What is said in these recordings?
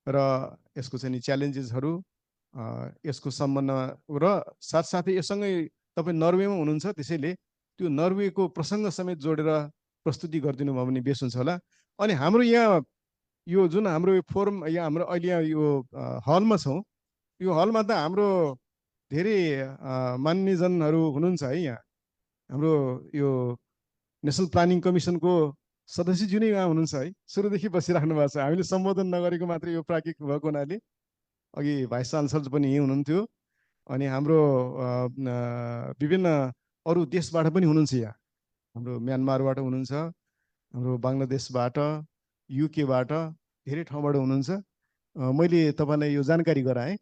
र यसको चाहिँ नि च्यालेन्जेसहरू यसको सम्बन्ध र साथसाथै यससँगै तपाईँ नर्वेमा हुनुहुन्छ, त्यसैले त्यो नर्वेको प्रसङ्ग समेत जोडेर प्रस्तुति गरिदिनु भयो भने बेस हुन्छ होला। अनि हाम्रो यहाँ यो जुन हाम्रो यो फोरम यहाँ हाम्रो अहिले यहाँ यो हलमा छौँ, यो हलमा त हाम्रो धेरै मान्यजनहरू हुनुहुन्छ है। यहाँ हाम्रो यो नेसनल प्लानिङ कमिसनको सदस्यज्यू नै यहाँ हुनुहुन्छ है, सुरुदेखि बसिराख्नु भएको छ। हामीले सम्बोधन नगरेको मात्रै यो प्राज्ञिक भएको हुनाले अघि भाइस चान्सलर पनि यहीँ हुनुहुन्थ्यो। अनि हाम्रो विभिन्न अरू देशबाट पनि हुनुहुन्छ यहाँ, हाम्रो म्यानमारबाट हुनुहुन्छ, हाम्रो बङ्गलादेशबाट, युकेबाट, धेरै ठाउँबाट हुनुहुन्छ। मैले तपाईँलाई यो जानकारी गराएँ।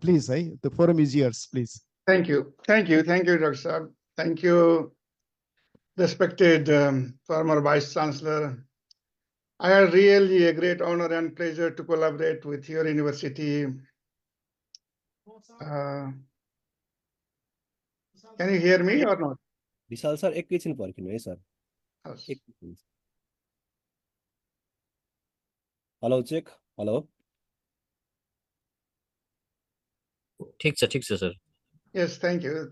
प्लिज है, the forum is yours, please. Thank you, Dr. Saab. Thank you, respected former Vice Chancellor. I had really a great honor and pleasure to collaborate with your university. Can you hear me or not? Bishal sir, एक question पर्खिनु है sir. Hello, check. Hello. ठीक छ sir. Yes, thank you.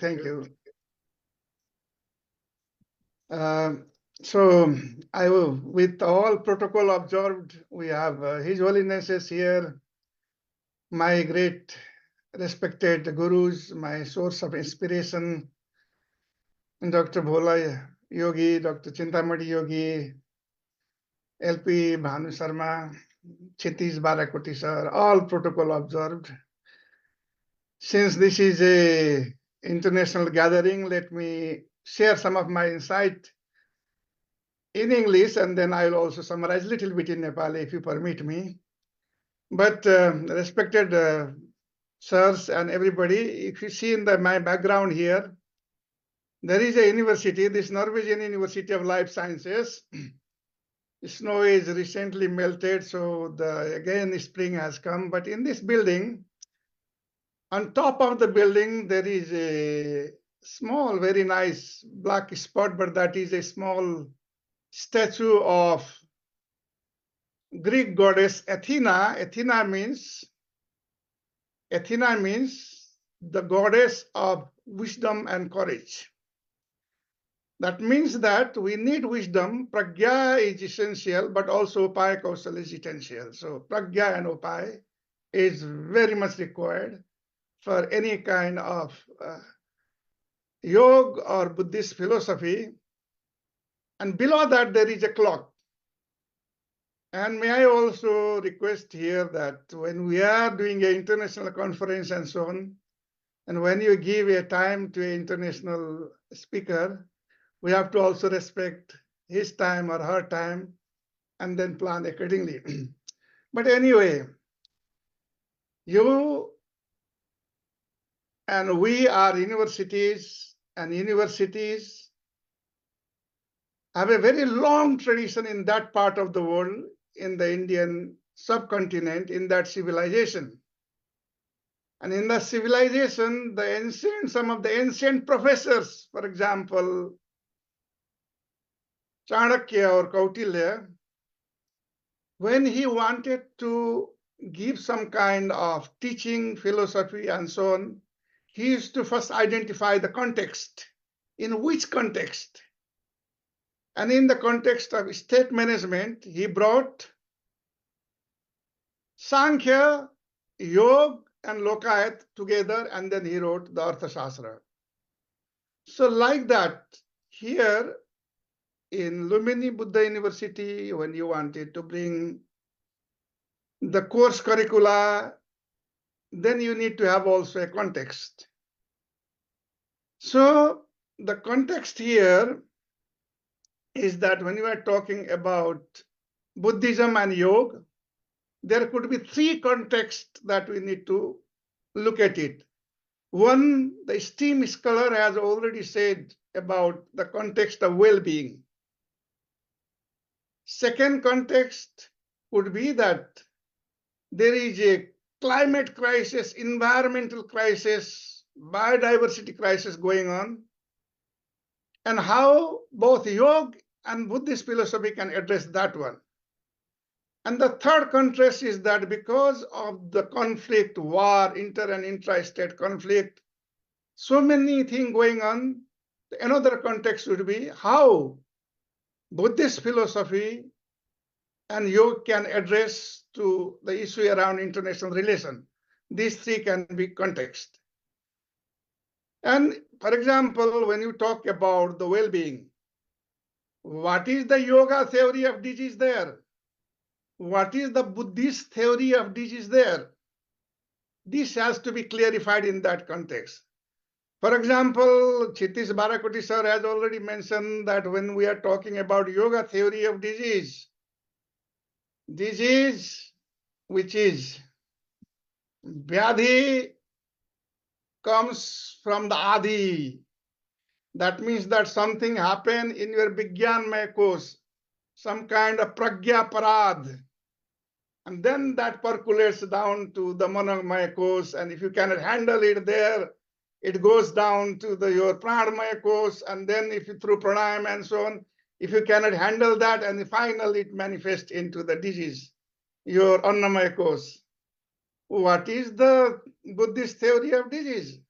So I will, with all protocol observed, we have His Holiness is here, my great respected gurus, my source of inspiration, Dr. Bhola Yogi, Dr. Chintamani Yogi, LP Bhanu Sharma, Chitish Barakoti sir, all protocol observed. Since this is a international gathering, let me share some of my insight in English, and then I will also summarize a little bit in Nepali, if you permit me. But respected sirs and everybody, if you see in my background here, there is a university, this Norwegian University of Life Sciences. Snow is recently melted, so again spring has come. But in this building, on top of the building, there is a small, very nice black spot, but that is a small statue of Greek goddess Athena. Athena means the goddess of wisdom and courage. That means that we need wisdom. Pragya is essential, but also upaya kausal is essential. So pragya and upaya is very much required for any kind of yoga or Buddhist philosophy. And below that, there is a clock. And may I also request here that when we are doing an international conference and so on, and when you give a time to an international speaker, we have to also respect his time or her time and then plan accordingly. But anyway, you and we are universities, and universities have a very long tradition in that part of the world, in the Indian subcontinent, in that civilization. And in that civilization, some of the ancient professors, for example, Chanakya or Kautilya, when he wanted to give some kind of teaching, philosophy, and so on, he used to first identify the context. In which context? And in the context of state management, he brought Sankhya, Yoga, and Lokayat together, and then he wrote the Arthashastra. So like that, here in Lumini Buddha University, when you wanted to bring the course curricula, then you need to have also a context. So the context here is that when you are talking about Buddhism and yoga, there could be three contexts that we need to look at it. One, the esteemed scholar has already said about the context of well-being. Second context would be that there is a climate crisis, environmental crisis, biodiversity crisis going on, and how both yoga and Buddhist philosophy can address that one. And the third contrast is that because of the conflict, war, inter and intra-state conflict, so many things going on, another context would be how Buddhist philosophy and yoga can address to the issue around international relation. These three can be context. And for example, when you talk about the well-being, what is the yoga theory of disease there? What is the Buddhist theory of disease there? This has to be clarified in that context. For example, Chitish Barakoti sir has already mentioned that when we are talking about yoga theory of disease, which is Vyadhi, comes from the Adi. That means that something happened in your Vigyanmaya course, some kind of Pragya Parad. And then that percolates down to the Manomaya course. And if you cannot handle it there, it goes down to your Pranamaya course. And then if you through pranayama and so on, if you cannot handle that, and finally it manifests into the disease, your Annamaya course. What is the Buddhist theory of disease?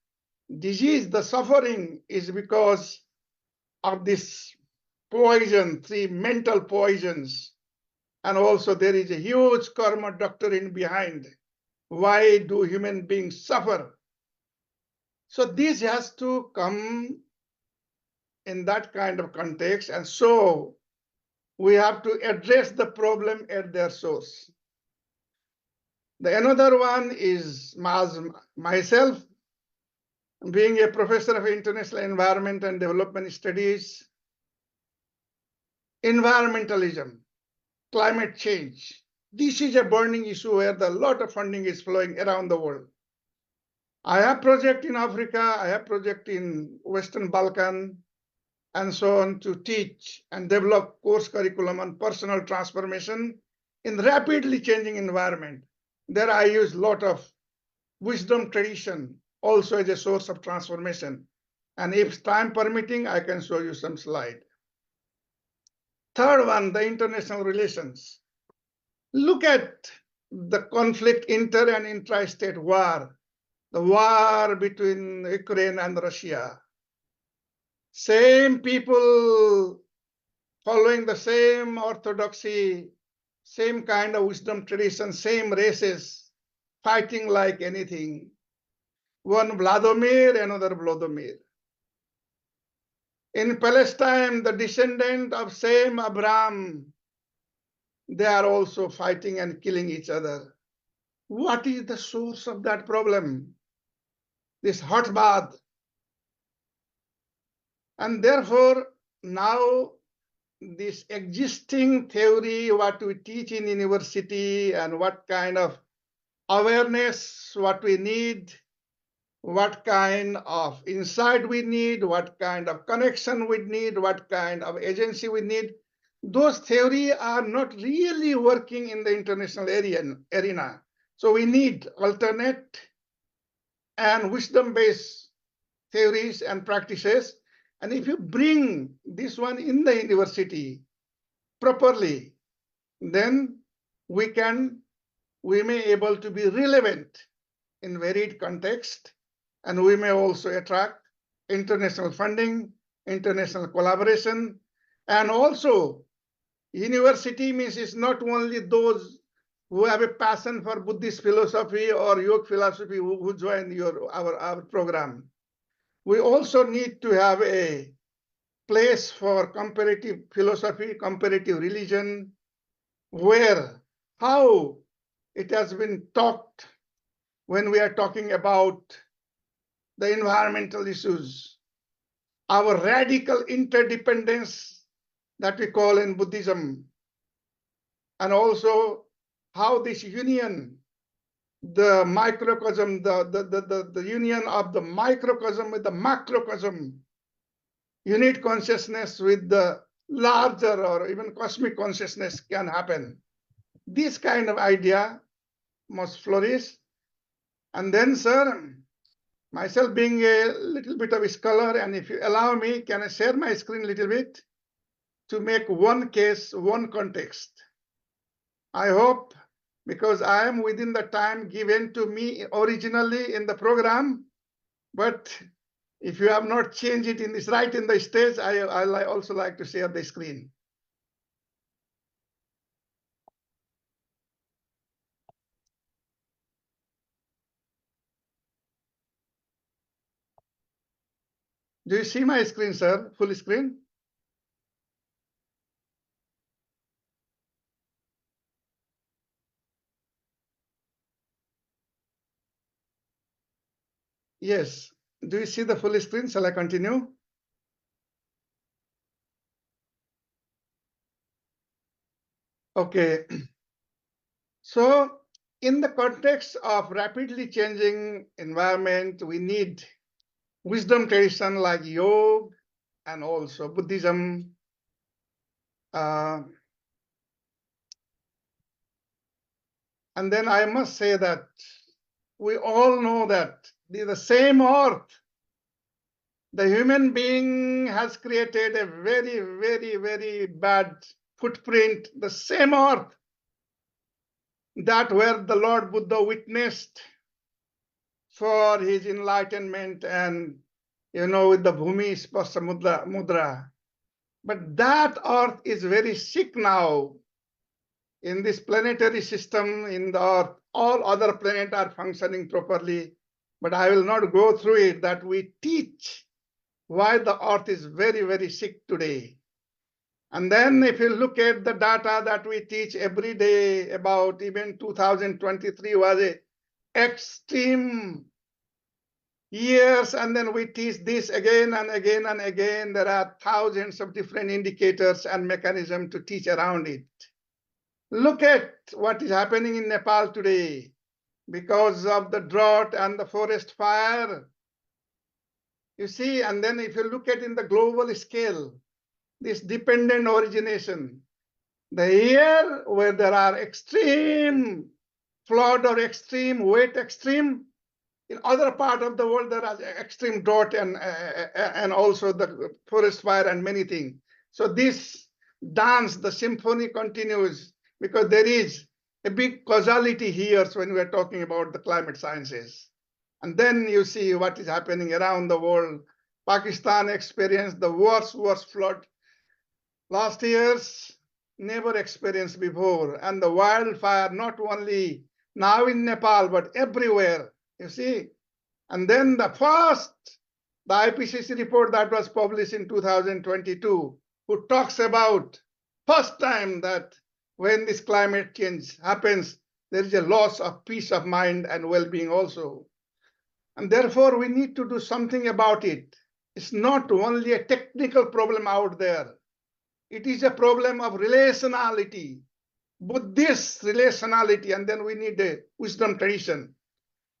Disease, the suffering, is because of this poison, three mental poisons. And also there is a huge karma doctrine behind. Why do human beings suffer? So this has to come in that kind of context. And so we have to address the problem at their source. Another one is myself, being a professor of international environment and development studies, environmentalism, climate change. This is a burning issue where a lot of funding is flowing around the world. I have project in Africa, I have project in Western Balkan, and so on, to teach and develop course curriculum on personal transformation in rapidly changing environment. There I use a lot of wisdom tradition also as a source of transformation. And if time permitting, I can show you some slide. Third one, the international relations. Look at the conflict, inter and intra-state war, the war between Ukraine and Russia. Same people following the same orthodoxy, same kind of wisdom tradition, same races, fighting like anything. One Vladimir, another Vladimir. In Palestine, the descendant of same Abraham, they are also fighting and killing each other. What is the source of that problem? This hot bath. And therefore, now this existing theory, what we teach in university and what kind of awareness, what we need, what kind of insight we need, what kind of connection we need, what kind of agency we need, those theories are not really working in the international arena. So we need alternate and wisdom-based theories and practices. And if you bring this one in the university properly, then we may able to be relevant in varied context, and we may also attract international funding, international collaboration, and also university means it's not only those who have a passion for Buddhist philosophy or yoga philosophy who join our program. We also need to have a place for comparative philosophy, comparative religion, where how it has been talked when we are talking about the environmental issues, our radical interdependence that we call in Buddhism, and also how this union, the microcosm, the union of the microcosm with the macrocosm, unit consciousness with the larger or even cosmic consciousness can happen. This kind of idea must flourish. And then, sir, myself being a little bit of a scholar, and if you allow me, can I share my screen a little bit to make one case, one context? I hope, because I am within the time given to me originally in the program, but if you have not changed it in this right in the stage, I also like to share the screen. Do you see my screen, sir? Full screen? Yes. Do you see the full screen? Shall I continue? Okay. So in the context of rapidly changing environment, we need wisdom tradition like yoga and also Buddhism. And then I must say that we all know that the same earth, the human being has created a very, very, very bad footprint, the same earth that where the Lord Buddha witnessed for his enlightenment and, with the Bhumi Spasya Mudra. But that earth is very sick now. In this planetary system, in the earth, all other planets are functioning properly. But I will not go through it, that we teach why the earth is very, very sick today. And then if you look at the data that we teach every day about, even 2023 was a extreme years, and then we teach this again and again and again. There are thousands of different indicators and mechanisms to teach around it. Look at what is happening in Nepal today because of the drought and the forest fire. You see, and then if you look at in the global scale, this dependent origination, the year where there are extreme flood or extreme wet extreme, in other part of the world, there are extreme drought and also the forest fire and many things. So this dance, the symphony continues because there is a big causality here when we are talking about the climate sciences. And then you see what is happening around the world. Pakistan experienced the worst flood last year's never experienced before. And the wildfire, not only now in Nepal, but everywhere. You see, and then the IPCC report that was published in 2022, who talks about first time that when this climate change happens, there is a loss of peace of mind and well-being also. And therefore, we need to do something about it. It's not only a technical problem out there. It is a problem of relationality, Buddhist relationality, and then we need a wisdom tradition.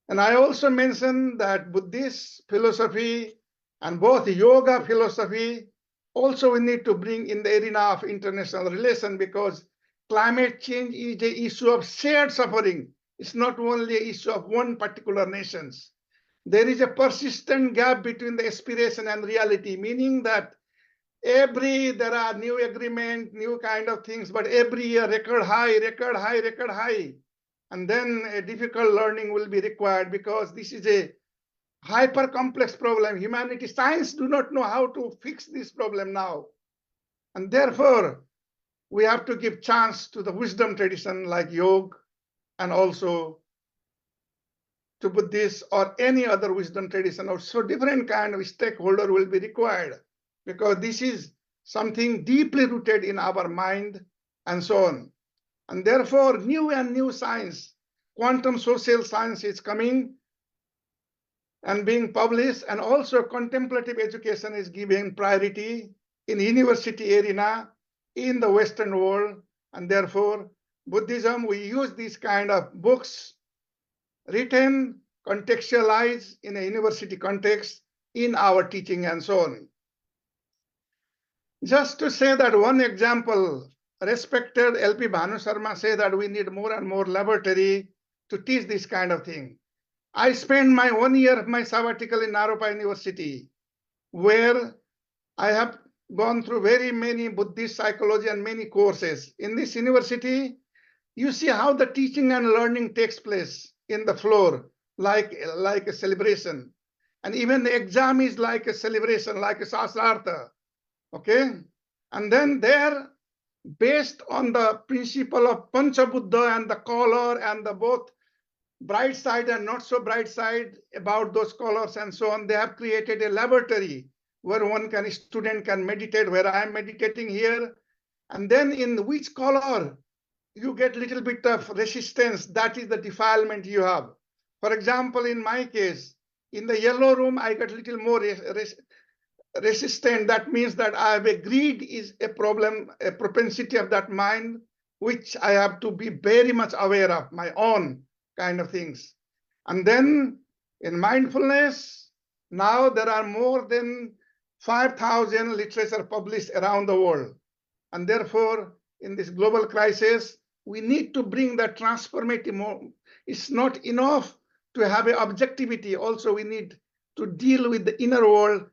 And I also mentioned that Buddhist philosophy and both yoga philosophy, also we need to bring in the arena of international relation, because climate change is an issue of shared suffering. It's not only an issue of one particular nations. There is a persistent gap between the aspiration and reality, meaning that there are new agreement, new kind of things, but every year record high. And then a difficult learning will be required, because this is a hyper complex problem. Humanity science do not know how to fix this problem now. And therefore, we have to give chance to the wisdom tradition like yoga, and also to Buddhist or any other wisdom tradition, or so different kind of stakeholder will be required, because this is something deeply rooted in our mind and so on. And therefore, new science, quantum social science is coming and being published, and also contemplative education is given priority in university arena in the Western world. And therefore, Buddhism, we use these kind of books written, contextualized in a university context in our teaching and so on. Just to say that one example, respected LP Bhanu Sharma say that we need more and more laboratory to teach this kind of thing. I spent my 1 year of my sabbatical in Naropa University, where I have gone through very many Buddhist psychology and many courses. In this university, you see how the teaching and learning takes place in the floor, like a celebration. And even the exam is like a celebration, like a Sasartha. Okay? And then there, based on the principle of Panchabuddha and the color and the both bright side and not so bright side about those colors and so on, they have created a laboratory where student can meditate, where I am meditating here. And then in which color you get little bit of resistance, that is the defilement you have. For example, in my case, in the yellow room, I get little more resistant. That means that I have a greed is a problem, a propensity of that mind, which I have to be very much aware of, my own kind of things. And then in mindfulness, now there are more than 5,000 literature published around the world. And therefore, in this global crisis, we need to bring that transformative. It's not enough to have an objectivity. Also, we need to deal with the inner world